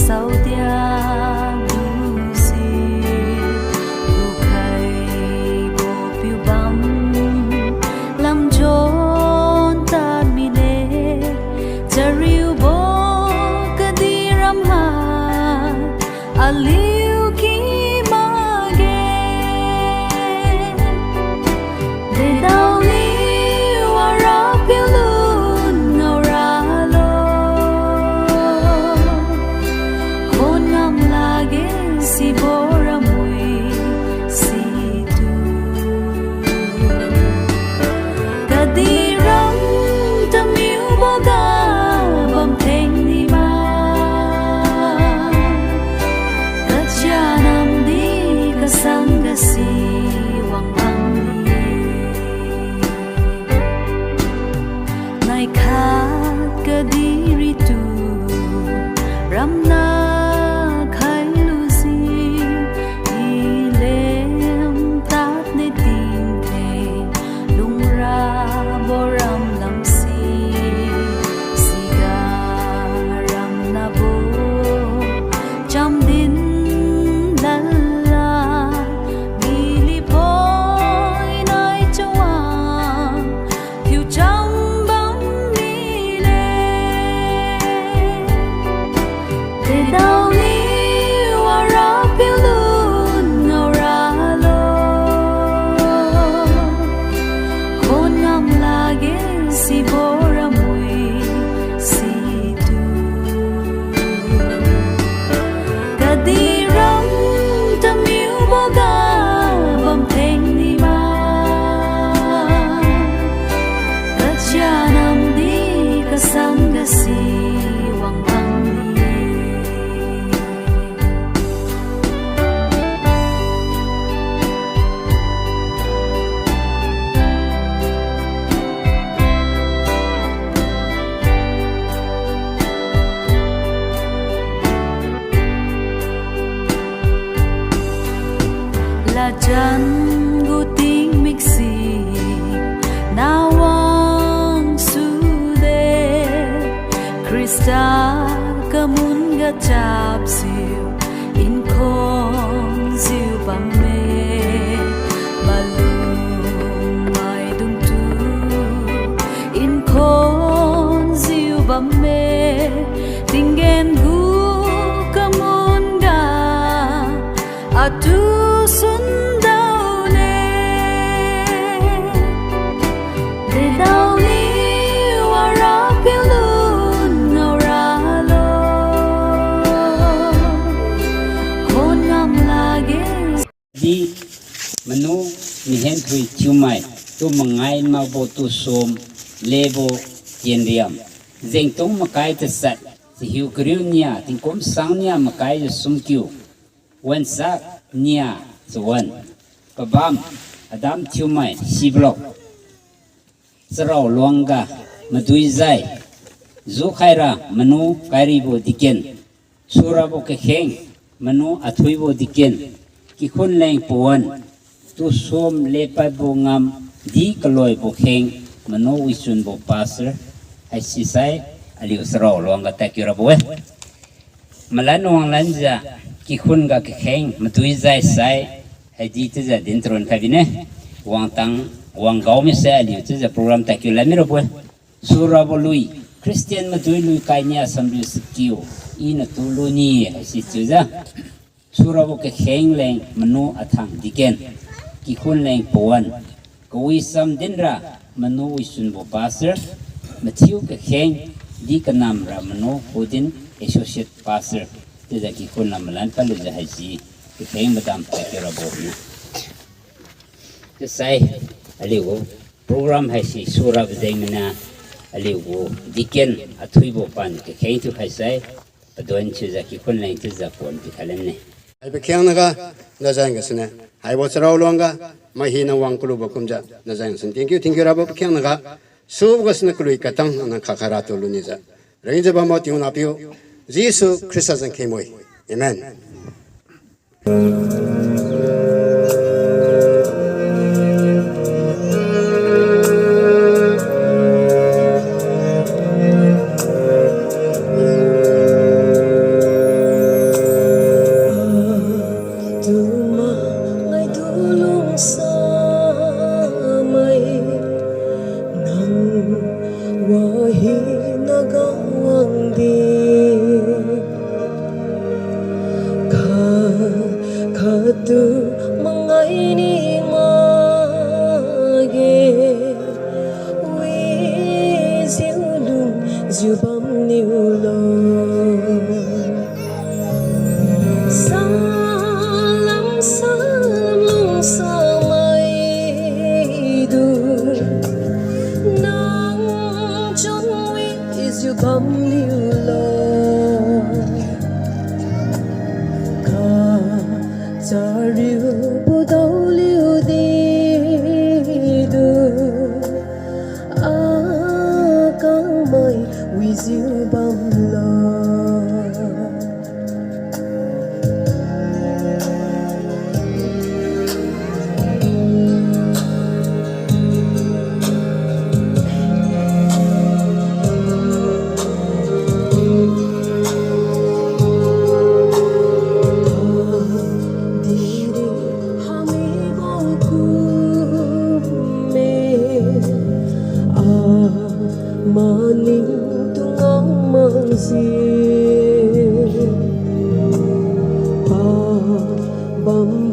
sau dia du si u khai bo piu bam lam jon ta mi le jariu bo ka di ram ha aliu ki ma ge de dao li wa ra piu lu no ra lo kon ngam la ge si bo ra mui si tu ka di ram ta miu bo ga bam theng ni ma ka cha nam di ka sang ga si wang ang ni nai khat ka di ri tu ram na khai lu si i lem tat ne tin the lung ra bo ram lam si si ga ram na bo cham din dal la mi li poi nai chawa thiu cham bam mi le de dao li wa ra piu lu no ra lo kon ngam la ge si bo ra mui si tu ka di ram ta miu bo ga bam theng ni ma ka cha nam di ka sang ga si wang ang ni la chan gu ting mixi na wang su de krista kamun ga chap siu in kon siu pam me balung mai dung tu in kon siu pam me tingen gu kamun ga atu sun dao ne de dao li wa ra piu lu no ra lo kon ngam la ge di manu Mahenthui Thiumai tu mangai ma bo tosom lebo tienriam zeng tong makai te sat si hiu kriu nia ting kom sang nia makai sum kiu wan sak nia zuan babam adam Thiumai si blok sarau luanga madui zai zu khaira manu kairi bo diken sura bo ke kheng manu athui bo diken ki khun leng puan tu som lepai bo ngam di kaloi bo kheng manu wisun bo passer ai si sai aliu sarau luanga takira bo malan wang lanja ki khun ga ke kheng madui zai sai ai di te za dentron kabine wang tang wang gau mi sai aliu te za program takila mi ro bo sura bo lui Christian madui lui kai nya assembly skill ina tu lu ni ai si chu za sura bo ke kheng leng manu athang diken ki khun leng puan ko wi sam dinra manu wi sun bo pastor mathiu ke kheng di kanam ra manu hodin associate pastor te za ki khun lam lan pa lu za hai si ke kheng madam ta ke ra bo ni te sai aliu program hai si sura bo deng na aliu diken athui bo pan ke kheng tu hai sai adon chu za ki khun leng te za pon ki khalem ne ai be kyang naga na jang ga sne ai bo chraw longa ma hi na wang kulu ba kumja na jang sun thank you ra bo kyang naga su ga sne kulu ka tang na kha khara to lu ni za rein je ba mo ti na piu Jesus Christus and kemoi amen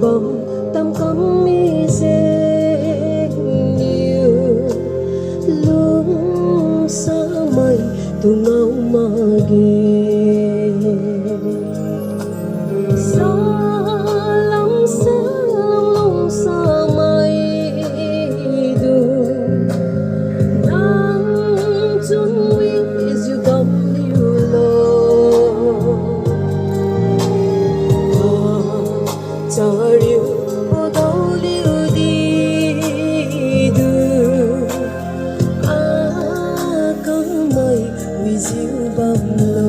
bom tâm cắm mi dễ nhiều lúc xa mây tu ngao mà ghê xa lắm lung xa mây du nắng chung is you come you lo chờ yêu vô đâu liu đi đưa có mây vì dịu bầm lờ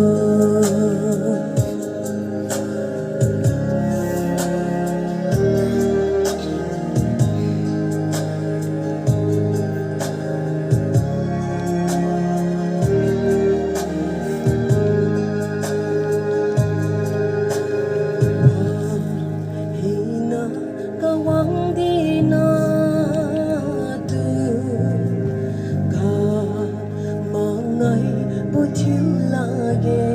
hina kawang di na tu ka mangai bu thiu lage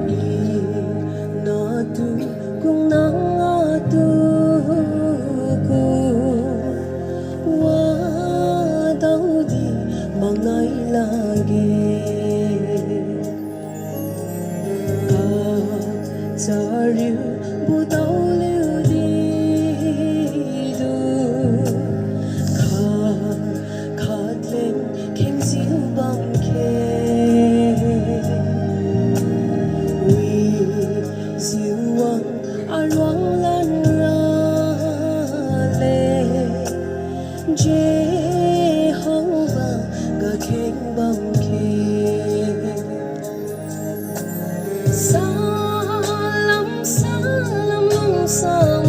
I na tu kung na tu ku wa dau di mangai lage giờ yêu bu đâu liu đi đưa khát lên khem dịu bằng khe vì dịu anh loang lan ra lệ dễ hông và cả khen bằng khe sa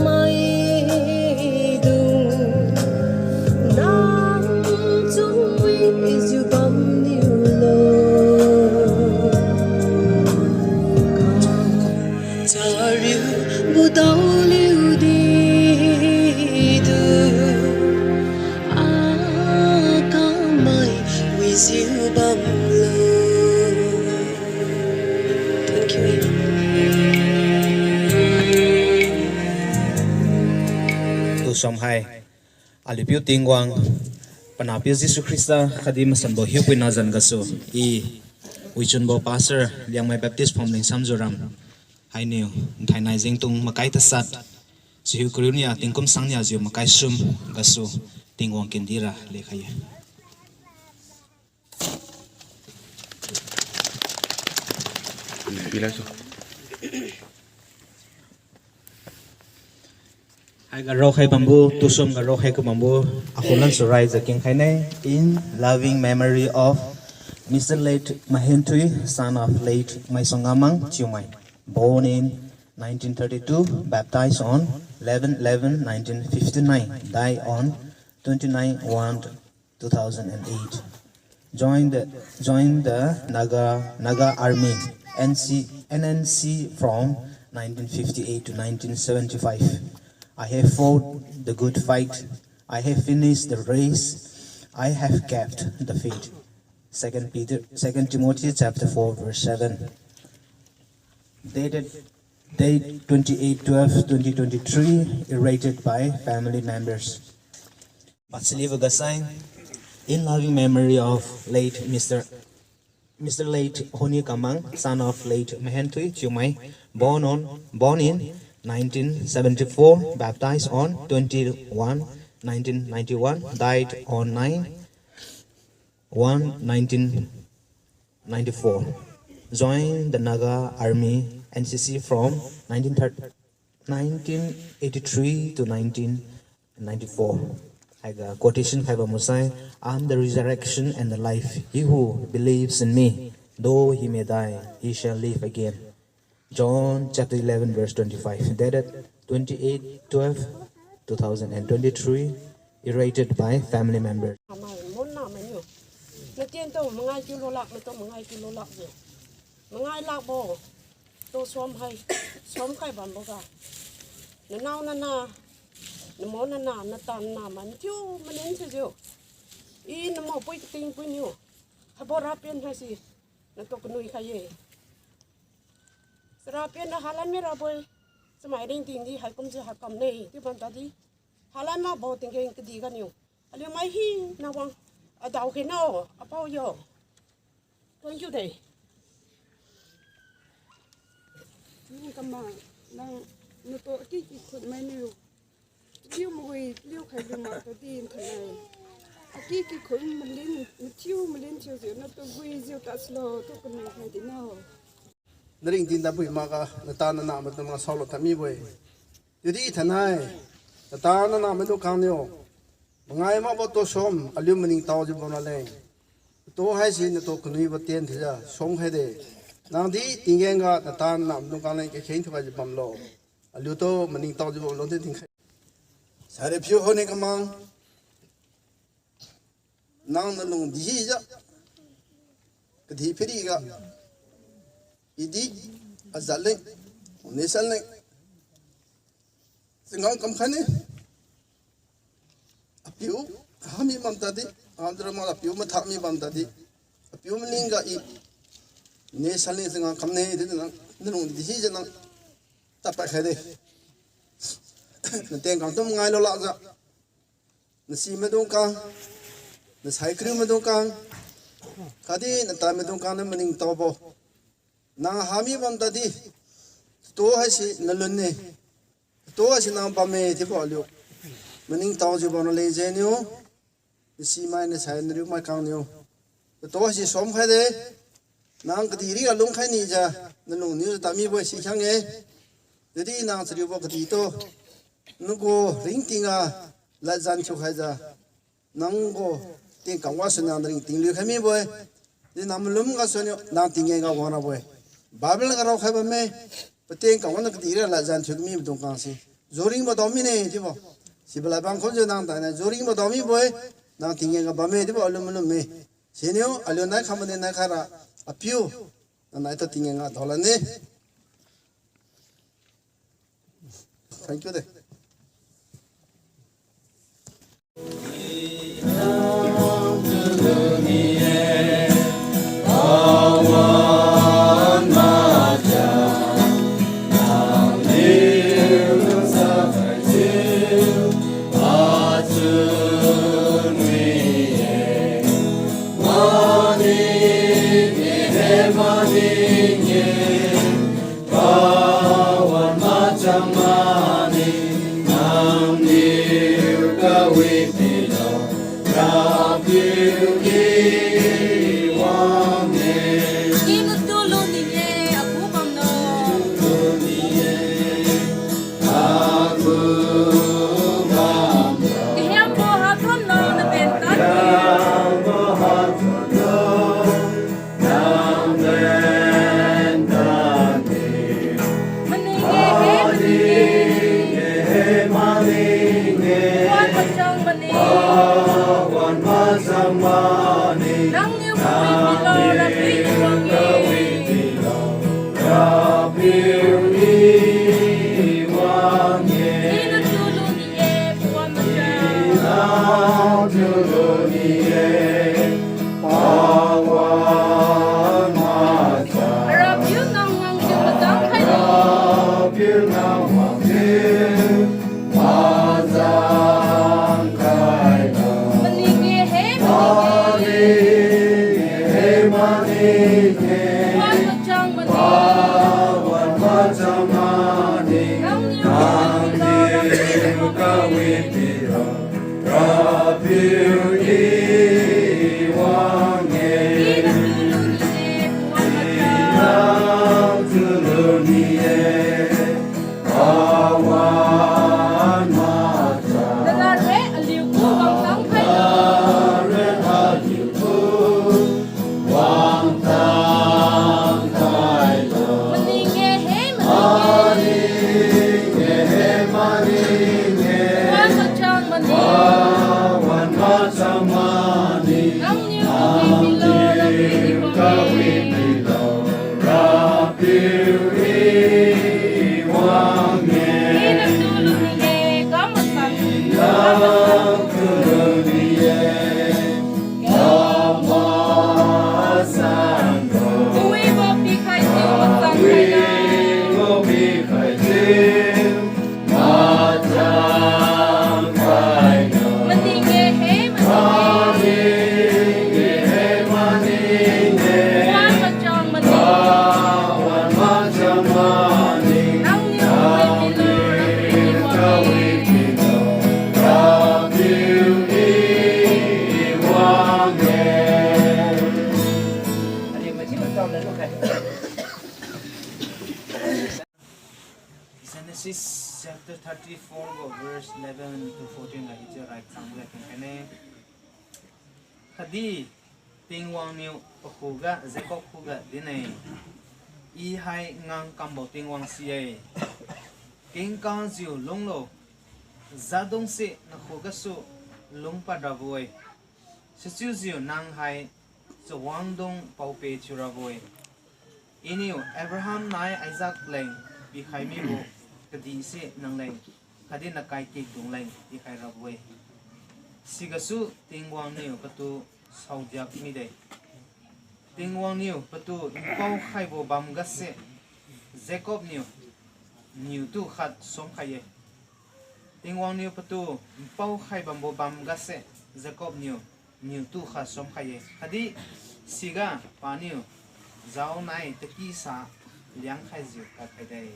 mây du nắng chung is you bum you lo chờ yêu bu đâu liu đi đưa có mây with you bum lo thank you tosom hai alipiu tingwang panapiu Jesus Christa khadim sanbo hiupui nazan gasu I wichunbo pastor liangmai baptist phomling samjoram hainiu thainai jengtung makai ta sat sihu kurunia tingkum sangnya jiu makai sum gasu tingwang kendira lekhaya I got rock bamboo, tosom got rock bamboo. Akulan surai zaking kaine in loving memory of Mr. Late Mahenthui, son of late Honikamang Thiumai, born in 1932, baptized on 11/11/1959, died on 29/1/2008. Joined the Naga Army NNC from 1958 to 1975. I have fought the good fight. I have finished the race. I have kept the faith. 2 Timothy chapter 4 verse 7. Dated date 28/12/2023, rated by family members. Patsiliva Gasai, in loving memory of late Mr. late Honikamang, son of late Mahenthui Thiumai, born in 1974, baptized on 21/1991, died on 9/1/1994. Joined the Naga Army NCC from 1983 to 1994. I got quotation by Musai, I'm the resurrection and the life. He who believes in me, though he may die, he shall live again. John chapter 11 verse 25, dated 28/12/2023, rated by family members. mangai lakbo tosom hai som kai bam boga na nau na na mo na na tan na man tiu manen se jo I na mo poi ting poi niu ha bo ra pen ha si na to knui kha ye sra pen na halan me ra boy สมัยเร่งทิ้งที่หายกุมจะหากำเนยที่บันตาดีหาลายมาบอกติงเก่งก็ดีกันอยู่อะไรไม่ฮีนะวังดาวขึ้นเอาเป้าโย่ตัวอยู่ไหนนี่ก็มานั่งในโต๊ะที่คนไม่เลี้ยวเลี้ยวมวยเลี้ยวใครเป็นมาตัวดีนทนายอากี้กี่คนมันเล่นมันเที่ยวมันเล่นเที่ยวเสียนั่นตัววิ่งเที่ยวตัดสโลตัวคนไหนใครที่น่าNering tin da bui maka nata na ma ma solo thami boy yudi thanai nata na ma do kang nyo mangai ma bo to som alyum ning taw ji bona le to hai sin to kunui bo ten thja som hai de nang di tingeng ga nata na ma do kang le ke khein thwa ji bam lo alyu to maning taw ji bo lo de ting khai sare phyu hone kamang nang na lung di ja ke di phiri ga idi azaleng nesaleng singang kamkhane apiu hami mamtadi andra ma apiu ma thami mamtadi apiu mlinga I nesaleng singang kamne dinang nung dihi janang tapa khade nateng kang tum ngai lo la ja nasi medong kang nasai krim medong kang khadi nata medong kang na maning tobo nang hami bam tadi to hasi nalunne to hasi nang pame ti bolyo maning taw ji bon le je nyu si mai na sai nru mai kang nyu to hasi som khai de nang kadi ri alung khai ni ja nalung ni ta mi bo si khang e dedi nang sri bo kadi to nu go ring tinga la jan chu khai ja nang go ting kang wa sun nang ring ting lu khai mi bo de nam lum ga so nyu nang ting ge ga wa na bo Babel ka raw khai ba me pateng ka wan ka tira la jan chuk mi dong kang si zoring ba domi ne ti bo si bala bang khon je nang ta na zoring ba domi boy nang ting ga ba me ti bo alum alum me senyo alun na kham ne na khara apiu na ta ting ga thola ne thank you de Hãy subscribe cho kênh Ghiền Mì Gõ để không bỏ lỡ Genesis chapter 34 verse 11 to 14 là ít right sang là cái này khadi tiếng wang niu pakhuga Jacob khuga đi này y hai ngang cầm bộ tiếng wang siê kinh cao diệu lông lô giá đông sĩ na khuga su lông pa ra vui sự chiếu diệu năng hai sự wang đông bảo vệ chu ra vui iniu Abraham nai Isaac leng bị khai mi bộ cái gì sẽ năng leng khadi na kai kê tung leng bị khai ra vui sigasu tiếng wang niu patu sau diak mi đây tiếng wang niu patu bao khai bộ bam gase Jacob niu tu khát som khai tiếng wang niu patu bao khai bộ bam gase Jacob niu tu khát som khai hadi siga pa niu zao nai taki sa liang khai ziu ka khai đây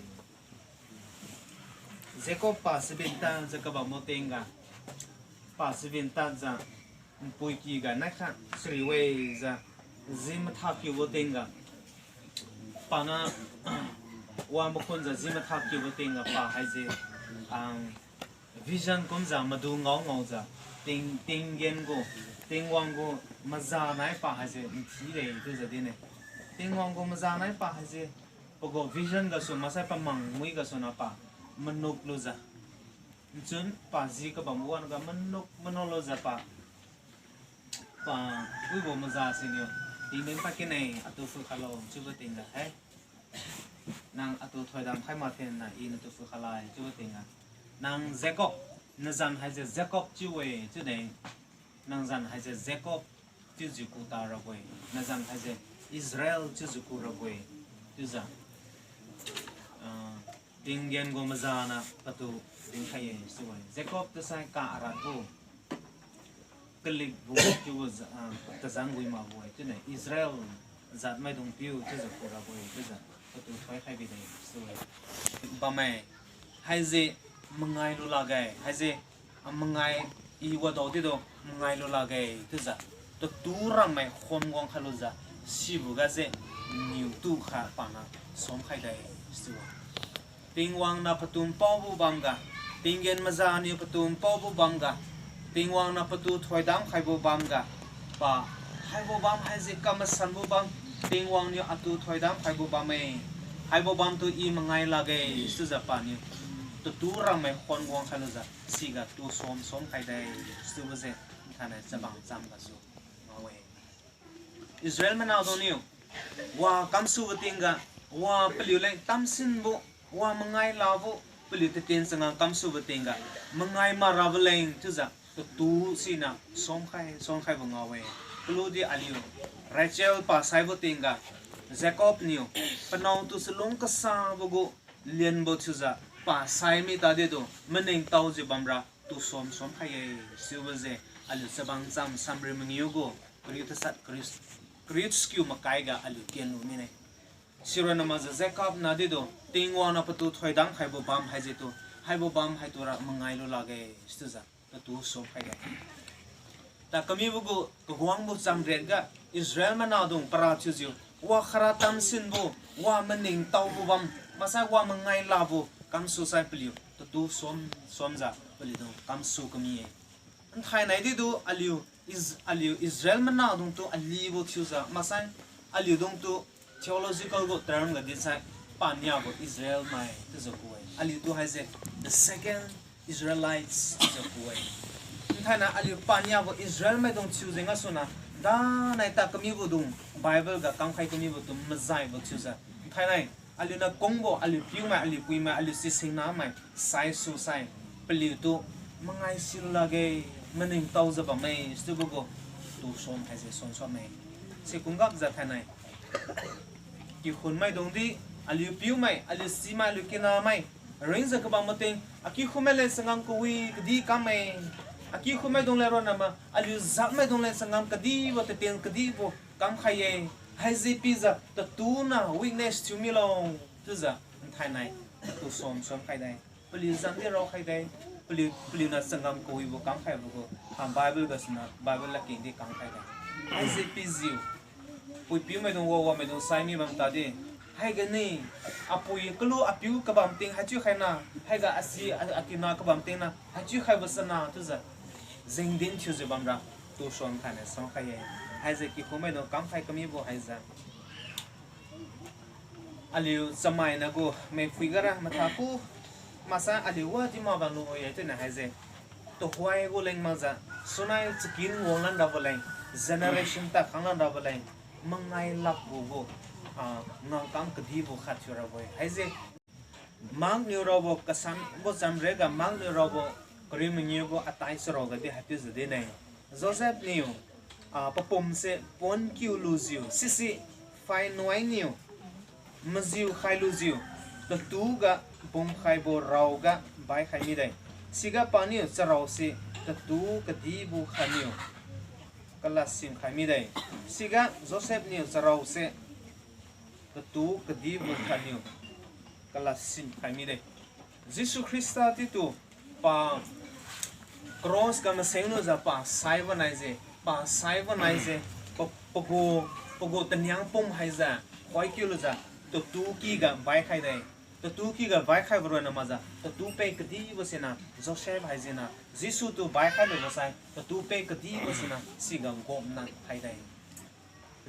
Jacob pa sebenta Jacob mo tenga pa sebenta za pui ki ga na kha sri we za zim tha ki wo tenga pa na wa mo khon za zim tha ki wo tenga pa hai je vision kom za madu ngau ngau za ting gen go ting wang go maza nai pa hai je thi le tu za de ne ting wang go maza nai pa hai je pogo vision ga so masai pa mang mui ga so na pa manuk lo za chun pa ji ka bam wan ga manuk manolo za pa ui bộ mà già xin nhiều tính đến phát cái này tôi phụ khá lâu chưa có tiền là hết nàng tôi thời gian khai mà tiền là in tôi phụ khá lại chưa có tiền là nàng Jacob nó dàn hay là Jacob chưa về chưa đấy nàng dàn hay là Jacob chưa chịu cụ ta ra về nó dàn hay là Israel chưa chịu cụ ra về chưa dàn tiếng gen của mà già na tôi tiếng khai chưa về Jacob tôi sai cả ra cô klik bu chu ta zang gui ma boy tu ne Israel zat mai dong piu chu za ko ra boy tu za tu thoi khai bi dai so ba mai hai je mangai lu la gai hai je mangai I wa do ti do mangai lu la gai tu za tu ra mai khom gong khalu za si bu ga je niu tu kha pa na som khai dai so ting wang na patum pau bu banga tingen ma za ni patum pau bu banga tiếng wang na patu thoi dam khai bo bam ga pa hai bo bam hai je kam san bo bam tiếng wang ni atu thoi dam khai bo bam me hai bo bam tu I mangai la ge su za pa ni tu ra me khon wang khalu za siga tu som khai dai su bo je thana chabang cham ga su mawe Israel manao do ni wa kam su bo tinga wa peliu le tam sin bo wa mangai la bo peliu te ten sanga kam su bo tinga mangai ma ra leng tu za tu sina som khai bo ngawe plu di aliu Rachel pa sai bo tinga Jacob niu panau tu selong ka sa bo go lien bo chuza pa sai mi ta de do meneng tau ji bamra tu som khai ye silverze aliu sabang sam samre mengiu go kriu ta sat kriu skiu makai ga aliu ken lu mi ne sira na ma Jacob na de do tingwa na patu thoi dang khai bo bam hai je tu hai bo bam hai tu ra mangai lo lage stuza tu som khai ga ta kami bugu ko guang bu cham red ga Israel mana dung para chu jiu wa khara tam sin bu wa maning tau bu bam masa wa mangai la bu kam su sai pliu tu som za pli do kam su kami e an thai nai di du aliu Israel mana dung tu ali bu chu za masa aliu dung tu theological go term ga di sai panya bu Israel mai tu zo ku aliu tu hai ze the second Israelites is a boy. Thana aliu panya bo Israel mai dong choosing asuna da nai ta kami bo dong Bible ga kam khai kami bo tum mazai bo chuza. Thana aliu na kongbo aliu piu mai aliu pui mai aliu si sing na mai sai su sai peliu tu mangai sil lage maning tau za ba mai stu bo go tu som hai se son mai. Se kungak za thana ki khun mai dong di aliu piu mai aliu si mai aliu kina mai ring za ka ba mating aki khumele sangang kuwi kadi kame aki khumai dong le ro na ma aliu zak mai dong le sangam kadi wa te ten kadi bo kam khaye hai zi pizza ta tu na weakness to me long tu za thai nai tu som khai dai pli zam de ro khai dai pli na sangam kuwi bo kam khai bo ko ham Bible ga sna Bible la king de kam khai dai hai zi pizza pui piu mai dong wa mai dong sai mi bam ta de ให้กันนี่อาปุยก็รู้อาปิวกระบำติงให้ชื่อใครนะให้กับอาซีอากินากระบำติงนะให้ชื่อใครวัสนาทุกอย่างเจงดินชื่อจะบำราตัวส่วนใครเนี่ยส่วนใครให้จะกี่คนไม่โดนกำใครก็มีบ่ให้จะอาลิวสมัยนะกูไม่คุยกันนะมาท้ากูมาซะอาลิวว่าที่มาบังลูกยังจะไหนให้จะตัวหัวไอ้กูเล็งมาซะส่วนไอ้สกินวงนั้นดับเบิลเองเจเนอเรชั่นตาข้างนั้นดับเบิลเองมังไงลับกูน้องกำกระดีบุขัดชัวร์บ่อยให้เจมังนิวโรบกษันบ่จำเรื่องมังนิวโรบกริมนิวบ่อัตายสโรกันที่ฮัตติสเดนัยโจเซฟนิวปปมเซปอนคิวลูซิวซิไฟนวยนิวมซิวไข่ลูซิวตัวตูกะบงไข่บ่เรากะใบไข่มีได้สิกะปานิวจะเราสิตัวตูกะดีบุขันนิวกะลาสิมไข่มีได้สิกะโจเซฟนิวจะเราสิตัวกระดีบุคคลนิวกลาสินใครมีได้ยิสุคริสต์ที่ตัวป่าครอสกันมาเซ็งโนจะป่าไซวันไหนเจป่าไซวันไหนเจปกูตันยังปุ่มให้จะคอยคิวเลยจะตัวกี้กันใบใครได้ตัวกี้กันใบใครบริเวณนั้นมาจะตัวเป้กระดีบุษนะโจเซฟให้เจนะยิสุตัวใบใครเลยบุษตัวเป้กระดีบุษนะสิกันกบนั่งให้ได้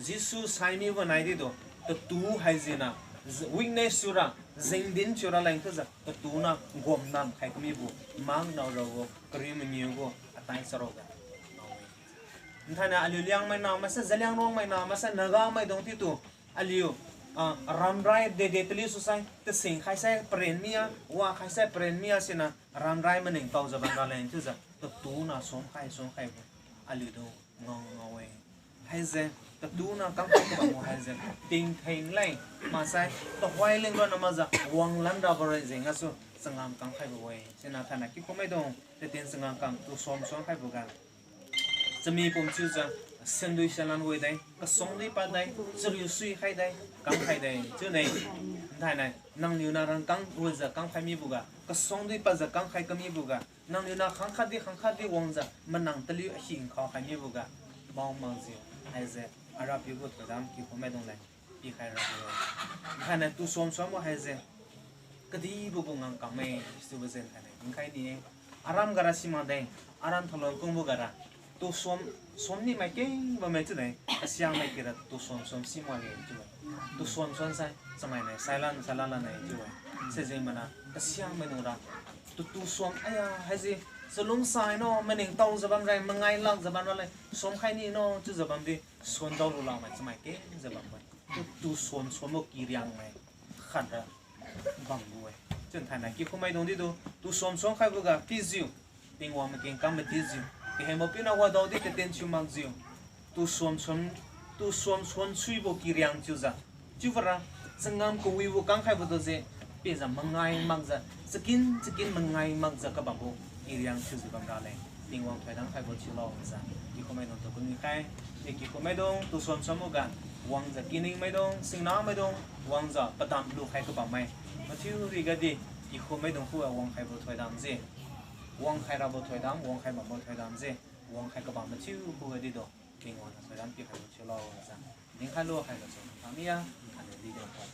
ยิสุไซมีวันไหนที่ตัวตัวให้เจนะวิกเนสชัวร์เจงดินชัวร์อะไรก็จะตัวน่ะกบนั่งให้ก็มีบุมังเรากรีมมีบุอัตายสโรกันท่านอาลิเลียงไม่นามาซะเจลียงน้องไม่นามาซะนากาไม่ตรงที่ตัวอาลิวรำไรเด็ดๆลิสุสัยแต่สิ่งใครใช้เปลี่ยนเมียว่าใครใช้เปลี่ยนเมียสินะรำไรมันหนึ่งตัวจะเป็นอะไรที่จะตัวน่ะสมใครบุอาลิดูงงเว้ยให้เจตัวน่ะกังไปกับมัวให้เจติงเทงไล่มาใส่ตัวไว้เล่นก็น้ำมาจะวางลันดาบริเจงั้นสุสังงามกังไปบ่อยเช่นนั้นท่านคิดก็ไม่ตรงแต่เตียนสังงามกังตัวสมไปบ่กันจะมีผมชื่อจะเส้นด้วยเส้นลันไว้ได้ก็ส่งด้วยปัดได้จะรู้สุยใครได้กังใครได้ชื่อไหนท่านไหนนั่งอยู่นารังกังไว้จะกังใครมีบุกะก็ส่งด้วยปัดจะกังใครก็มีบุกะนั่งอยู่นาขังขัดดีวงจะมันนั่งตะลิวหิงเขาใครมีบุกะมองสิให้เจอาราบิบุตรดำคิดผมไม่ต้องเลยปีใครรับเลยท่านนั้นตัวสมว่าให้เจก็ดีบุบงังกังไม่สุภาพท่านนั้นใครดีอารามการสิมาได้อารามทะเลกุ้งบุการะตัวสมนี่ไม่เก่งบ่ไม่จุดไหนเสียงไม่เกิดตัวสมสิมาเก่งจุดตัวสมใส่สมัยไหนไซลันไหนจุดเสียใจมันนะเสียงไม่ดูละตัวสมไอ้ยาให้เจสลุมสายเนาะมันเองต้องจะบังไรมันไงลังจะบังอะไรสมใครนี่เนาะจะจะบังดีส่วนดาวลุลาไม่สมัยเก่งจะบังไปตัวส่วนมุกีเรียงไหมขัดบังด้วยจนท่านไหนกี่คนไม่ตรงที่ตัวส่วนใครบุกะพิจิวติงว่ามันเก่งกำมันพิจิวที่เห็นบอกพี่น้องว่าดาวที่เต็นชิวมังจิวตัวส่วนช่วยบุกีเรียงจิวจิวระสังงามกูวิวกังใครบุตรเจเป็นจะมันไงมังจะสกินมันไงมังจะกับบังบุอีเรียงชื่อสิบังกาเลยติงวางไปทั้งใครบนชิลล์ซะกี่คนไม่ต้องตัวคนนี้ใครกี่คนไม่ต้องตัวส่วนสมุกันวางจะกินไม่ต้องสิ่งน้ำไม่ต้องวางจะประดามลูกใครก็บังไม่มาที่รีกันดีกี่คนไม่ต้องคู่วางใครบนถอยดำเจวางใครเราบนถอยดำวางใครบนถอยดำเจวางใครก็บังมาที่คู่กันดีดอกติงวางถอยดำกี่ใครบนชิลล์ซะติงใครรู้ใครก็จะทำยังอันนี้ดีเดียวกัน